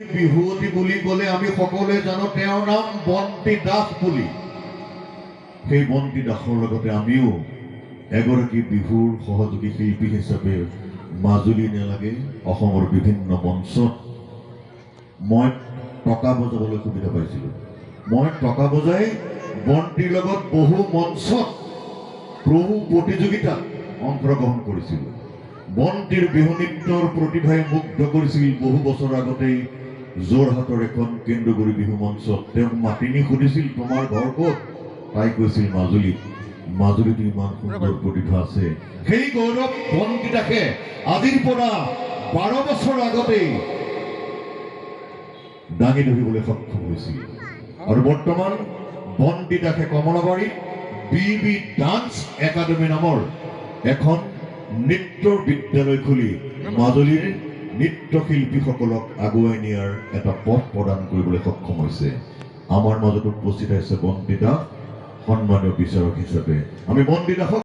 বিহুৱতী বুলি ক'লে আমি সকলোৱে জানো তেওঁৰ নাম বন্তি দাস বুলি। সেই বন্তি দাসৰ লগতে আমিও এগৰাকী বিহুৰ সহযোগী শিল্পী হিচাপে মাজুলী নেলাগে অসমৰ বিভিন্ন মঞ্চত মই টকা বজাবলৈ সুবিধা পাইছিলোঁ। মই টকা বজাই বন্তিৰ লগত বহু মঞ্চত বহু প্ৰতিযোগিতাত অংশগ্ৰহণ কৰিছিলোঁ। বন্তিৰ বিহু নৃত্যৰ প্ৰতিভাই মুগ্ধ কৰিছিল। বহু বছৰ আগতেই যোৰহাটৰ এখন কেন্দ্ৰগুৰি বিহু মঞ্চত তেওঁক মাতি নি সুধিছিল, তোমাৰ ঘৰ ক'ত? তাই কৈছিল মাজুলীত। মাজুলীত ইমান সুন্দৰ প্ৰতিভা আছে। সেই গৌৰৱ বন্তি দাসে আজিৰ পৰা 12 বছৰ আগতেই দাঙি ধৰিবলৈ সক্ষম হৈছিল। আৰু বৰ্তমান বন্তি দাসে কমলাবাৰীত BB ডান্স একাডেমী নামৰ এখন নৃত্যৰ বিদ্যালয় খুলি মাজুলীৰ নৃত্যশিল্পীসকলক আগুৱাই নিয়াৰ এটা পথ প্ৰদান কৰিবলৈ সক্ষম হৈছে। আমাৰ মাজত উপস্থিত আছে বন্তি দাস সন্মানীয় বিচাৰক হিচাপে। আমি বন্তি দাসক